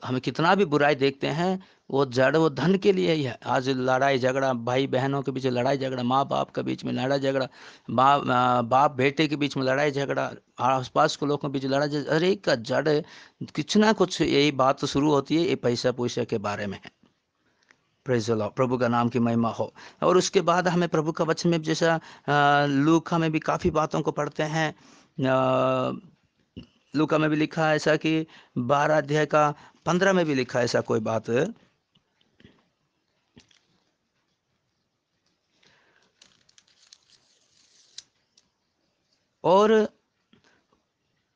हमें कितना भी बुराई देखते हैं वो जड़ वो धन के लिए ही है। आज लड़ाई झगड़ा, भाई बहनों के बीच लड़ाई झगड़ा, माँ बाप के बीच में लड़ाई झगड़ा, बाप बेटे के बीच में लड़ाई झगड़ा, आसपास के लोगों के बीच लड़ाई झगड़ा, हर एक का जड़ कुछ ना कुछ यही बात तो शुरू होती है, ये पैसा पैसे के बारे में है। प्रेज़ द लॉर्ड, प्रभु का नाम की महिमा हो। और उसके बाद हमें प्रभु का वचन में जैसा लूका में भी काफ़ी बातों को पढ़ते हैं। लूका में भी लिखा है ऐसा कि 12 अध्याय का 15 में भी लिखा है ऐसा कोई बात। और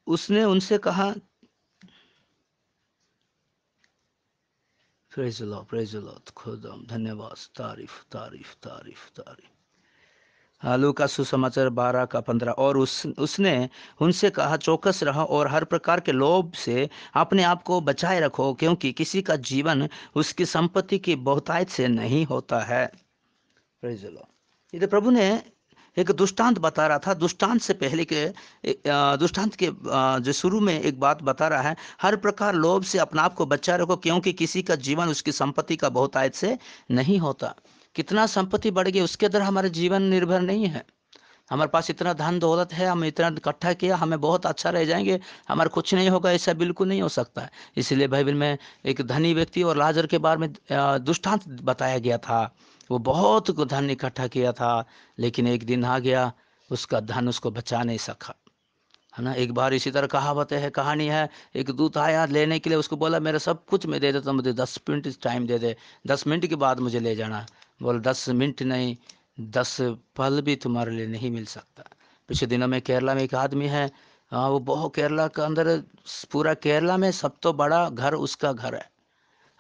उसने उनसे कहा, praise the Lord, praise the Lord, खुदा धन्यवाद, तारीफ तारीफ तारीफ तारीफ। लूका सुसमाचार 12 का 15। और उसने उनसे कहा, चौकस रहो और हर प्रकार के लोभ से अपने आप को बचाए रखो, क्योंकि किसी का जीवन उसकी संपत्ति की बहुतायत से नहीं होता है। Praise the Lord. ये तो प्रभु ने एक दृष्टांत बता रहा था। दृष्टांत से पहले के दृष्टांत के जो शुरू में एक बात बता रहा है, हर प्रकार लोभ से अपने आप को बचा रखो, क्योंकि किसी का जीवन उसकी संपत्ति का बहुतायत से नहीं होता। कितना संपत्ति बढ़ गई उसके अंदर हमारा जीवन निर्भर नहीं है। हमारे पास इतना धन दौलत है, हम इतना इकट्ठा किया, हमें बहुत अच्छा रह जाएंगे, हमारा कुछ नहीं होगा, ऐसा बिल्कुल नहीं हो सकता है। इसलिए बाइबल में एक धनी व्यक्ति और लाजर के बारे में दृष्टांत बताया गया था। वो बहुत धन इकट्ठा किया था, लेकिन एक दिन आ गया उसका धन उसको बचा नहीं सका, है ना। एक बार इसी तरह कहावत है, कहानी है, एक दूत आया लेने के लिए, उसको बोला मेरा सब कुछ मैं दे देता हूँ, मुझे 10 मिनट टाइम दे दे, 10 मिनट के बाद मुझे ले जाना। बोल 10 मिनट नहीं, 10 पल भी तुम्हारे लिए नहीं मिल सकता। पिछले दिनों में केरला में एक आदमी है, हाँ, वो बहुत केरला के अंदर, पूरा केरला में सब तो बड़ा घर उसका घर है।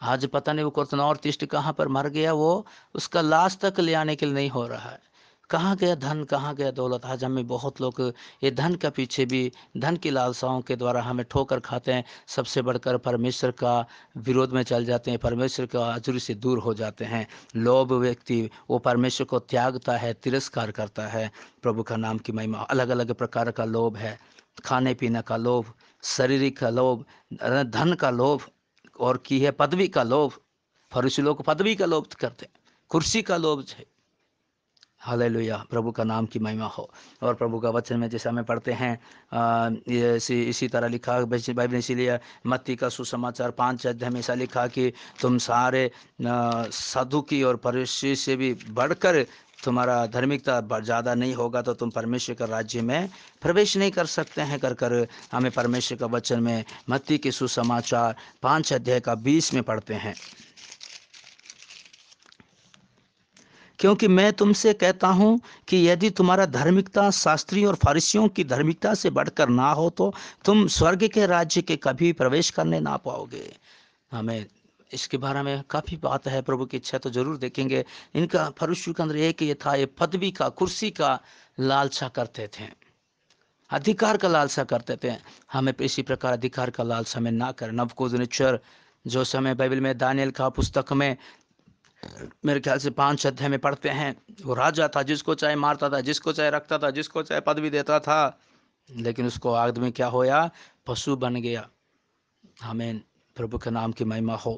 आज पता नहीं वो कोई नॉर्थ ईस्ट कहाँ पर मर गया, वो उसका लाश तक ले आने के लिए नहीं हो रहा है। कहाँ गया धन, कहाँ गया दौलत। आज हमें बहुत लोग ये धन के पीछे भी, धन की लालसाओं के द्वारा हमें ठोकर खाते हैं, सबसे बढ़कर परमेश्वर का विरोध में चल जाते हैं, परमेश्वर का हजूरी से दूर हो जाते हैं। लोभ व्यक्ति वो परमेश्वर को त्यागता है, तिरस्कार करता है। प्रभु का नाम की महिमा। अलग अलग प्रकार का लोभ है, खाने पीने का लोभ, शारीरिक का लोभ, धन का लोभ, और की है पदवी का लोभ। फरीसी लोग पदवी का लोभ करते, कुर्सी का लोभ है। हालेलुया, प्रभु का नाम की महिमा हो। और प्रभु का वचन में जैसे हमें पढ़ते हैं ये इसी तरह लिखा बाइबल ने, इसीलिए मत्ती का सुसमाचार 5 अध्याय में ऐसा लिखा कि तुम सारे सदुकी और फरीसी से भी बढ़कर तुम्हारा धार्मिकता ज़्यादा नहीं होगा तो तुम परमेश्वर के राज्य में प्रवेश नहीं कर सकते हैं। कर कर हमें परमेश्वर का वचन में मत्ती के सुसमाचार 5 अध्याय का 20 में पढ़ते हैं। क्योंकि मैं तुमसे कहता हूं कि यदि तुम्हारा धार्मिकता शास्त्री और फरीसियों की धार्मिकता से बढ़कर ना हो तो तुम स्वर्ग के राज्य के कभी प्रवेश करने ना पाओगे। हमें इसके बारे में काफ़ी बात है, प्रभु की इच्छा तो जरूर देखेंगे। इनका फरीसियों के अंदर एक ये था, ये पदवी का, कुर्सी का लालसा करते थे, अधिकार का लालसा करते थे। हमें इसी प्रकार अधिकार का लालसा में ना करें। नबूकदनेस्सर जो समय बाइबल में दानियल का पुस्तक में मेरे ख्याल से 5 अध्याय में पढ़ते हैं, वो राजा था, जिसको चाहे मारता था, जिसको चाहे रखता था, जिसको चाहे पदवी देता था, लेकिन उसको आखिर में क्या होया? पशु बन गया। हमें प्रभु के नाम की महिमा हो।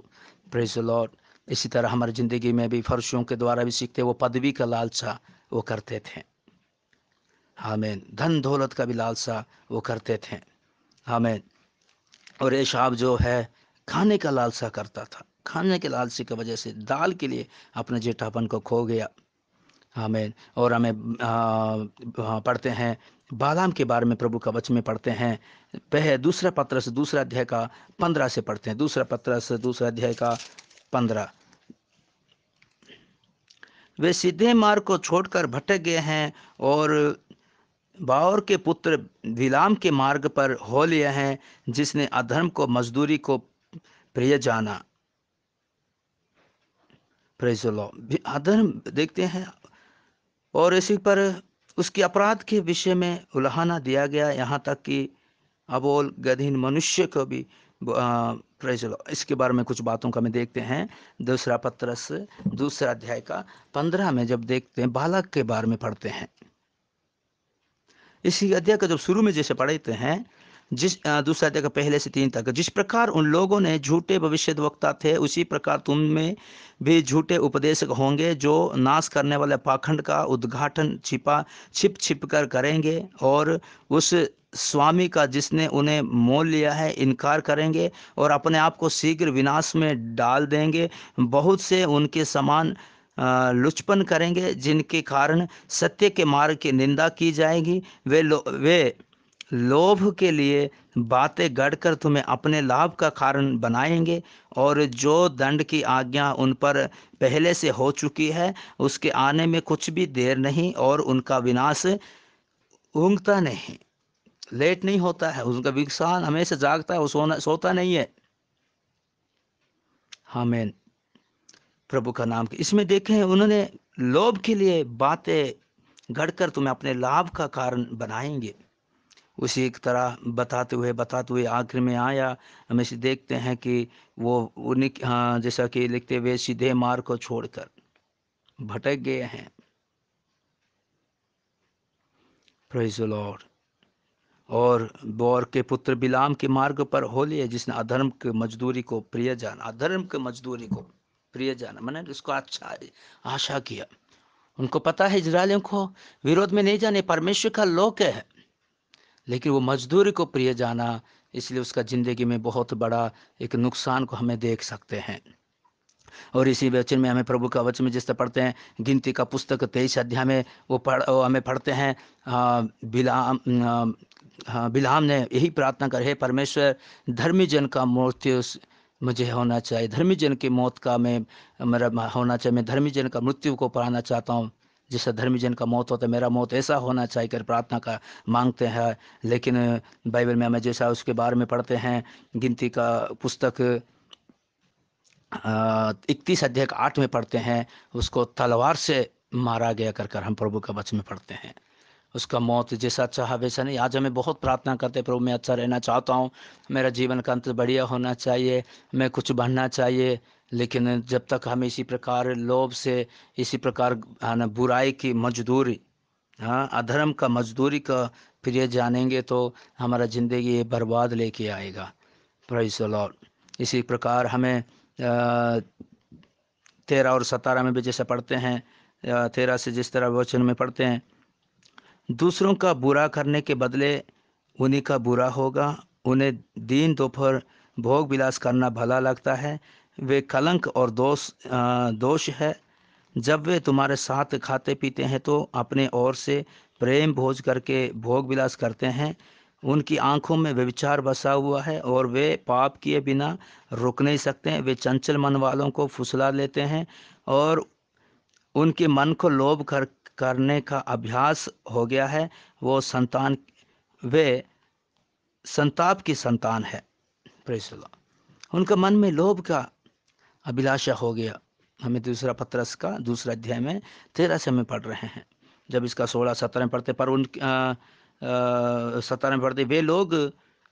Praise the Lord. इसी तरह हमारी ज़िंदगी में भी फर्शों के द्वारा भी सीखते, वो पदवी का लालसा वो करते थे। हमें धन दौलत का भी लालसा वो करते थे। हमें और एशाब जो है खाने का लालसा करता था, खाने के लालसे की वजह से दाल के लिए अपने जेठापन को खो गया। हमें और हमें पढ़ते हैं बालाम के बारे में, प्रभु का वचन में पढ़ते हैं। दूसरा पत्रस दूसरा अध्याय का 15 से पढ़ते हैं। दूसरा पत्रस दूसरा अध्याय का 15। वे सीधे मार्ग को छोड़कर भटक गए हैं और बाओर के पुत्र बिलाम के मार्ग पर हो लिया है, जिसने अधर्म को मजदूरी को प्रिय जाना। Praise the Lord. अधर्म देखते हैं और इसी पर उसके अपराध के विषय में उल्हाना दिया गया, यहाँ तक कि अबोल गधीन मनुष्य को भी प्रेज द लॉर्ड। इसके बारे में कुछ बातों का में देखते हैं। दूसरा पत्रस दूसरा अध्याय का 15 में जब देखते हैं, बालक के बारे में पढ़ते हैं। इसी अध्याय का जब शुरू में जैसे पढ़ते हैं, दूसरा अध्याय का पहले से 3 तक, जिस प्रकार उन लोगों ने झूठे भविष्यद्वक्ता थे, उसी प्रकार तुम में भी झूठे उपदेशक होंगे, जो नाश करने वाले पाखंड का उद्घाटन छिप छिप कर करेंगे और उस स्वामी का जिसने उन्हें मोल लिया है इनकार करेंगे और अपने आप को शीघ्र विनाश में डाल देंगे। बहुत से उनके समान लुचपन करेंगे, जिनके कारण सत्य के मार्ग की निंदा की जाएगी। वे लोभ के लिए बातें गढ़कर तुम्हें अपने लाभ का कारण बनाएंगे, और जो दंड की आज्ञा उन पर पहले से हो चुकी है, उसके आने में कुछ भी देर नहीं और उनका विनाश ऊँघता नहीं, लेट नहीं होता है। उनका विनाश हमेशा जागता है, वो सोता नहीं है। आमीन। प्रभु का नाम। इसमें देखें, उन्होंने लोभ के लिए बातें गढ़कर तुम्हें अपने लाभ का कारण बनाएंगे। उसी एक तरह बताते हुए आखिर में आया, हम इसे देखते हैं कि वो उन्हीं जैसा कि लिखते हुए सीधे मार्ग को छोड़कर भटक गए हैं। Praise the Lord. और बोर के पुत्र बिलाम के मार्ग पर हो लिए, जिसने अधर्म की मजदूरी को प्रिय जाना। अधर्म की मजदूरी को प्रिय जाना मैंने उसको अच्छा आशा किया। उनको पता है इजरायलियों को विरोध में नहीं जाने, परमेश्वर का लोक है, लेकिन वो मजदूरी को प्रिय जाना, इसलिए उसका ज़िंदगी में बहुत बड़ा एक नुकसान को हमें देख सकते हैं। और इसी वचन में हमें प्रभु का वचन में जिस तरह पढ़ते हैं, गिनती का पुस्तक 23 अध्याय में वो हमें पढ़ते हैं, बिलाम ने यही प्रार्थना कर, हे परमेश्वर, धर्मी जन का मृत्यु मुझे होना चाहिए, धर्मी जन की मौत का मैं मेरा होना चाहिए, मैं धर्मी जन का मृत्यु को पाना चाहता हूँ, जैसा धर्मी जन का मौत होता है मेरा मौत ऐसा होना चाहिए कर प्रार्थना का मांगते हैं। लेकिन बाइबल में हमें जैसा उसके बारे में पढ़ते हैं, गिनती का पुस्तक 31 अध्याय 8 में पढ़ते हैं, उसको तलवार से मारा गया कर हम प्रभु का वचन में पढ़ते हैं। उसका मौत जैसा चाहा वैसा नहीं। आज हमें बहुत प्रार्थना करते, प्रभु मैं अच्छा रहना चाहता हूँ, मेरा जीवन का अंत बढ़िया होना चाहिए, मैं कुछ बनना चाहिए, लेकिन जब तक हम इसी प्रकार लोभ से, इसी प्रकार बुराई की मजदूरी, अधर्म का मजदूरी का प्रिय जानेंगे, तो हमारा ज़िंदगी बर्बाद लेके आएगा। Praise the Lord. इसी प्रकार हमें 13 और 17 में भी जैसे पढ़ते हैं, 13 से जिस तरह वचन में पढ़ते हैं, दूसरों का बुरा करने के बदले उन्हीं का बुरा होगा। उन्हें दिन दोपहर भोग विलास करना भला लगता है। वे कलंक और दोष है। जब वे तुम्हारे साथ खाते पीते हैं तो अपने ओर से प्रेम भोज करके भोग विलास करते हैं। उनकी आंखों में व्यभिचार बसा हुआ है और वे पाप किए बिना रुक नहीं सकते। वे चंचल मन वालों को फुसला लेते हैं और उनके मन को करने का अभ्यास हो गया है। वे संताप की संतान है। Press the Lord. उनका मन में लोभ का अभिलाषा हो गया। हमें दूसरा पत्रस का दूसरा अध्याय में 13 से हमें पढ़ रहे हैं। जब इसका 16-17 में पढ़ते, पर 17 में पढ़ते, वे लोग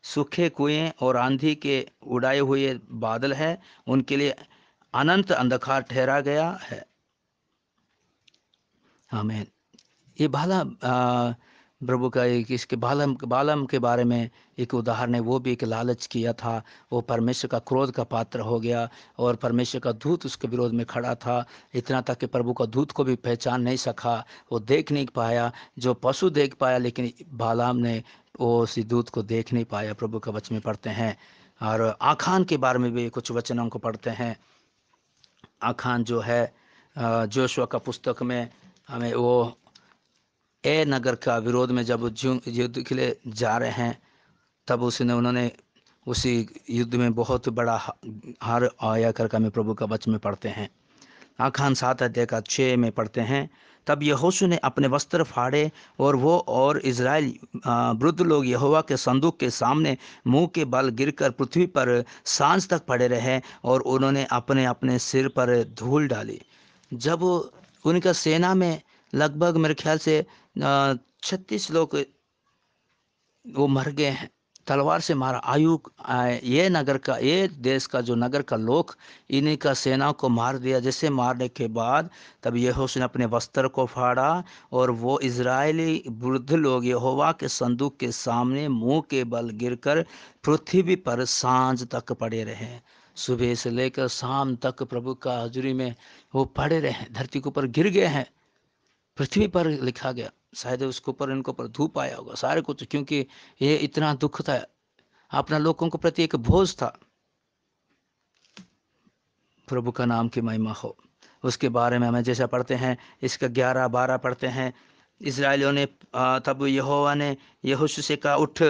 सूखे कुएं और आंधी के उड़ाए हुए बादल है, उनके लिए अनंत अंधकार ठहरा गया है। हमें ये प्रभु का एक इसके बालम के बारे में एक उदाहरण है। वो भी एक लालच किया था, वो परमेश्वर का क्रोध का पात्र हो गया और परमेश्वर का दूत उसके विरोध में खड़ा था। इतना तक कि प्रभु का दूत को भी पहचान नहीं सका, वो देख नहीं पाया। जो पशु देख पाया, लेकिन बालाम ने वो उसी दूत को देख नहीं पाया। प्रभु का वचन में पढ़ते हैं। और आखान के बारे में भी कुछ वचनों को पढ़ते हैं। आखान जो है जोशुआ का पुस्तक में हमें वो ए नगर का विरोध में जब युद्ध के लिए जा रहे हैं, तब उन्होंने उसी युद्ध में बहुत बड़ा हार आया करके हमें प्रभु का वचन में पढ़ते हैं। आखान 7 अध्याय का 6 में पढ़ते हैं, तब यहोशू ने अपने वस्त्र फाड़े और वो और इज़राइल वृद्ध लोग यहोवा के संदूक के सामने मुंह के बल गिरकर पृथ्वी पर सांझ तक पड़े रहे और उन्होंने अपने अपने सिर पर धूल डाली। जब उनका सेना में लगभग मेरे ख्याल से 36 लोग वो मर गए हैं, तलवार से मारा। ये देश का जो नगर का लोग इन्हीं का सेना को मार दिया। जैसे मारने के बाद तब यहोशू ने अपने वस्त्र को फाड़ा और वो इजरायली वृद्ध लोग यहोवा के संदूक के सामने मुंह के बल गिरकर पृथ्वी पर सांझ तक पड़े रहे। सुबह से लेकर शाम तक प्रभु का हजूरी में वो पड़े रहे, धरती के ऊपर गिर गए हैं। पृथ्वी पर लिखा गया, शायद उसके ऊपर इनको पर धूप आया होगा सारे कुछ, क्योंकि ये इतना दुख था, अपना लोगों को प्रति एक बोझ था। प्रभु का नाम की महिमा हो। उसके बारे में हमें जैसा पढ़ते हैं, इसका 11-12 पढ़ते हैं। इजराइलियों ने तब यहोवा ने यहोशू से कहा, उठ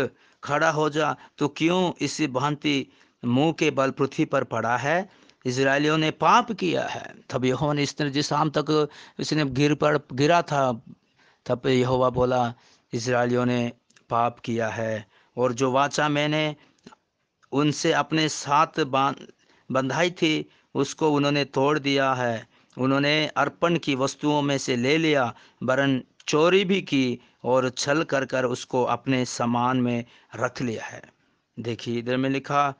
खड़ा हो जा, तो क्यों इसी भांति मुंह के बल पृथ्वी पर पड़ा है? इजराइलियों ने पाप किया है। तब यहोवा ने इस तरह जिस शाम तक इसने गिरा था, तब यहोवा बोला, इजराइलियों ने पाप किया है और जो वाचा मैंने उनसे अपने साथ बंधाई थी उसको उन्होंने तोड़ दिया है। उन्होंने अर्पण की वस्तुओं में से ले लिया, वरन चोरी भी की और छल कर कर उसको अपने सामान में रख लिया है। देखिए इधर में लिखा,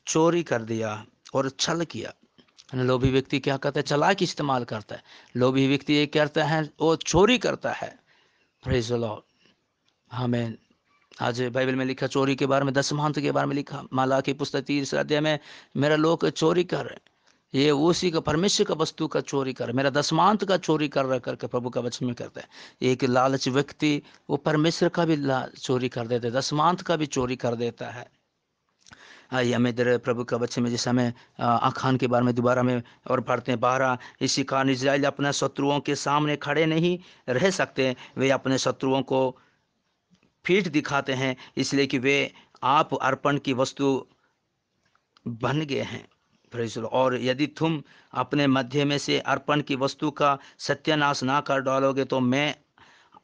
चोरी कर दिया और छल किया। लोभी व्यक्ति क्या करता है? चालाकी इस्तेमाल करता है। लोभी व्यक्ति ये करता है, वो चोरी करता है। Praise the Lord. हमें आज बाइबल में लिखा चोरी के बारे में, दशमांश के बारे में लिखा। मलाकी पुस्तक 3 अध्याय में, मेरा लोग चोरी कर रहे, ये उसी का परमेश्वर का वस्तु का चोरी कर, मेरा दशमांश का चोरी कर रहा करके प्रभु का वचन में करता है। एक लालच व्यक्ति वो परमेश्वर का भी चोरी कर देता है, दशमांश का भी चोरी कर देता है। आइए हमें इधर प्रभु का वचन में जैसे हमें आखान के बारे में दोबारा में और पढ़ते हैं 12। इसी कारण इजराइल अपने शत्रुओं के सामने खड़े नहीं रह सकते, वे अपने शत्रुओं को पीठ दिखाते हैं, इसलिए कि वे आप अर्पण की वस्तु बन गए हैं। Praise the Lord. और यदि तुम अपने मध्य में से अर्पण की वस्तु का सत्यानाश ना कर डालोगे तो मैं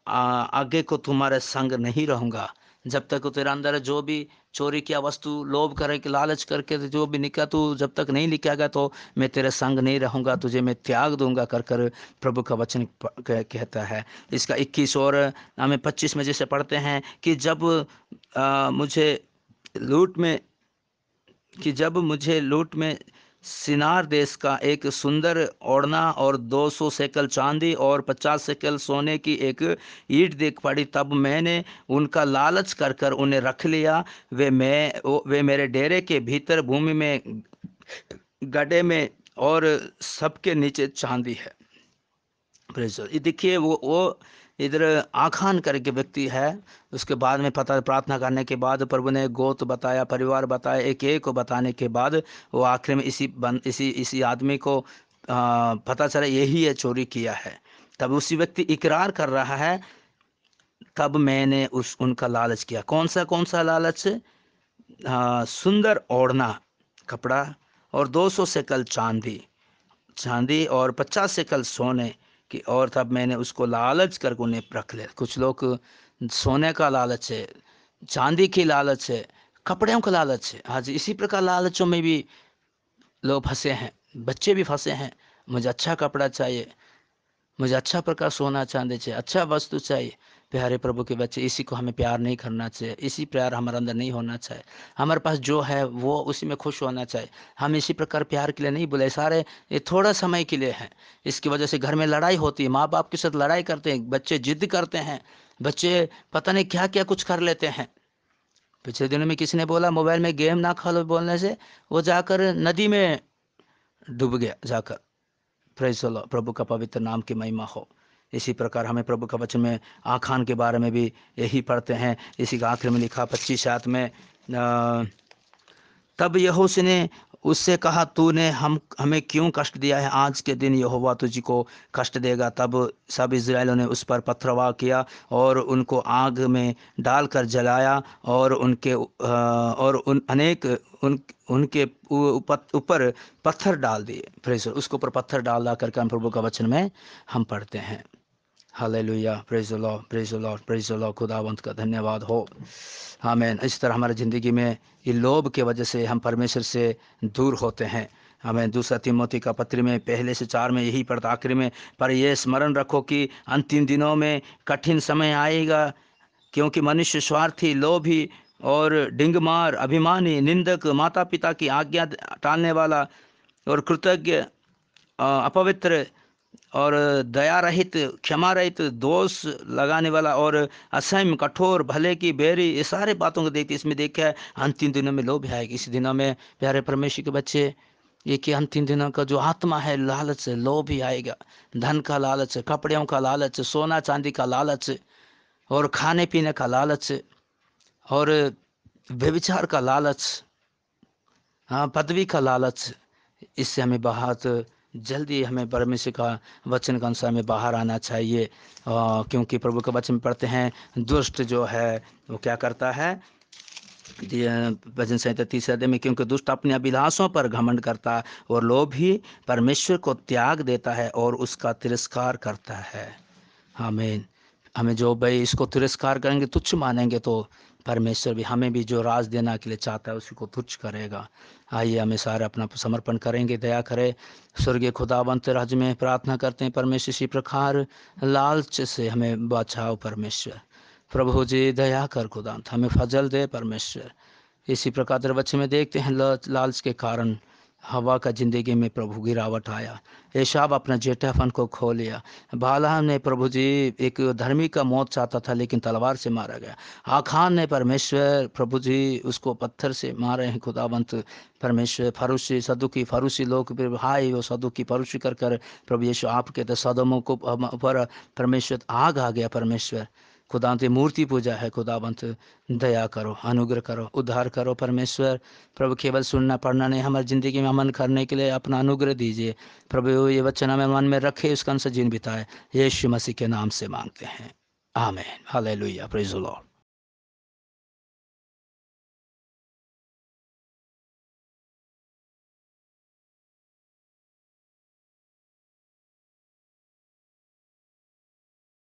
आगे को तुम्हारे संग नहीं रहूंगा। जब तक तेरा अंदर जो भी चोरी किया वस्तु लोभ करे कि लालच करके जो भी निकला, तू जब तक नहीं लिखेगा तो मैं तेरे संग नहीं रहूंगा, तुझे मैं त्याग दूंगा कर कर प्रभु का वचन कहता है। इसका 21 और हमें 25 में जैसे पढ़ते हैं कि मुझे लूट में जब मुझे लूट में सिनार देश का एक सुंदर ओढ़ना और 200 शेकल चांदी और 50 शेकल सोने की एक ईंट देख पड़ी, तब मैंने उनका लालच कर कर उन्हें रख लिया। वे मेरे डेरे के भीतर भूमि में गड्ढे में और सबके नीचे चांदी है। प्रेज ये देखिए, वो इधर आखान करके व्यक्ति है। उसके बाद में पता, प्रार्थना करने के बाद प्रभु ने गोत्र बताया, परिवार बताया, एक एक को बताने के बाद वो आखिर में इसी आदमी को पता चला यही है चोरी किया है। तब उसी व्यक्ति इकरार कर रहा है, तब मैंने उनका लालच किया। कौन सा लालच? सुंदर ओढ़ना कपड़ा, और 200 शेकल चांदी और 50 शेकल सोने की, और तब मैंने उसको लालच कर उन्हें रख लिया। कुछ लोग सोने का लालच है, चांदी की लालच है, कपड़ों का लालच है। आज इसी प्रकार लालचों में भी लोग फंसे हैं, बच्चे भी फंसे हैं। मुझे अच्छा कपड़ा चाहिए, मुझे अच्छा प्रकार सोना चांदी चाहिए, अच्छा वस्तु चाहिए। प्यारे प्रभु के बच्चे, इसी को हमें प्यार नहीं करना चाहिए, इसी प्यार हमारे अंदर नहीं होना चाहिए। हमारे पास जो है वो उसी में खुश होना चाहिए। हम इसी प्रकार प्यार के लिए नहीं बोले, सारे ये थोड़ा समय के लिए है। इसकी वजह से घर में लड़ाई होती है, माँ बाप के साथ लड़ाई करते हैं, बच्चे जिद करते हैं, बच्चे पता नहीं क्या क्या कुछ कर लेते हैं। पिछले दिनों में किसी ने बोला मोबाइल में गेम ना खेलो, बोलने से वो जाकर नदी में डूब गया जाकर। प्रेज़ द लॉर्ड, प्रभु का पवित्र नाम की महिमा हो। इसी प्रकार हमें प्रभु का वचन में आखान के बारे में भी यही पढ़ते हैं। इसी का आखिर में लिखा 25 आयत में, तब यहोशू ने उससे कहा, तूने हमें क्यों कष्ट दिया है? आज के दिन यहोवा तुझको कष्ट देगा। तब सब इस्राएलियों ने उस पर पथरवाह किया और उनको आग में डालकर जलाया, और उनके ऊपर पत्थर डाल दिए। प्रेज़, उसके ऊपर पत्थर डाल करके हम प्रभु का वचन में हम पढ़ते हैं। Hallelujah, praise the Lord, praise the Lord, praise the Lord. खुदावंत का धन्यवाद हो। आमीन। इस तरह हमारी ज़िंदगी में ये लोभ के वजह से हम परमेश्वर से दूर होते हैं। हमें दूसरा तिमोथी का पत्र में पहले से 4 में यही पढ़ता, आखिर में, पर यह स्मरण रखो कि अंतिम दिनों में कठिन समय आएगा, क्योंकि मनुष्य स्वार्थी, लोभी और डिंगमार, अभिमानी, निंदक, माता पिता की आज्ञा टालने वाला और कृतज्ञ, अपवित्र और दया रहित, क्षमा रहित, दोष लगाने वाला और असह्य, कठोर, भले की बैरी, ये सारे बातों को देखते इसमें देखा है अंतिम दिनों में लोभ आएगी। इस दिनों में प्यारे परमेश्वर के बच्चे, ये कि अंतिम दिनों का जो आत्मा है, लालच है, लोभ ही आएगा। धन का लालच है, कपड़ों का लालच है, सोना चांदी का लालच है, और खाने पीने का लालच है, और व्यभिचार का लालच, हाँ, पदवी का लालच। इससे हमें बहुत जल्दी हमें परमेश्वर का वचन के अनुसार में बाहर आना चाहिए। क्योंकि प्रभु का वचन पढ़ते हैं, दुष्ट जो है वो क्या करता है? भजन संहिता 30 अध्याय में, क्योंकि दुष्ट अपने अभिलाषों पर घमंड करता है, और लोभी परमेश्वर को त्याग देता है और उसका तिरस्कार करता है। आमीन। हमें जो भाई इसको तिरस्कार करेंगे, तुच्छ मानेंगे, तो परमेश्वर भी हमें भी जो राज देना के लिए चाहता है उसी को तुच्छ करेगा। आइए हमें सारे अपना समर्पण करेंगे। दया करे स्वर्गीय खुदावंत, राज्य में प्रार्थना करते हैं परमेश्वर, इसी प्रकार लालच से हमें बचाओ परमेश्वर। प्रभु जी दया कर खुदावंत, हमें फजल दे परमेश्वर। इसी प्रकार दरवच्चे में देखते हैं लालच के कारण हवा का जिंदगी में प्रभु गिरावट आया। एशाब अपना जेठापन को खो लिया। बाला ने प्रभु जी एक धर्मी का मौत चाहता था, लेकिन तलवार से मारा गया। आखान ने परमेश्वर प्रभु जी उसको पत्थर से मारे हैं खुदावंत परमेश्वर। फरूसी सदुकी फरूसी लोग भाई वो सदुकी फरूसी कर कर प्रभु यीशु आपके तो सदमों को ऊपर परमेश्वर आग आ गया। परमेश्वर खुदावंत मूर्ति पूजा है, खुदावंत दया करो, अनुग्रह करो, उद्धार करो परमेश्वर। प्रभु केवल सुनना पढ़ना नहीं, हमारी ज़िंदगी में अमन करने के लिए अपना अनुग्रह दीजिए प्रभु। ये वचन हमें मन में रखे, उसका अनुसार जीवन बिताए, यीशु मसीह के नाम से मांगते हैं, आमीन। Hallelujah, praise the Lord.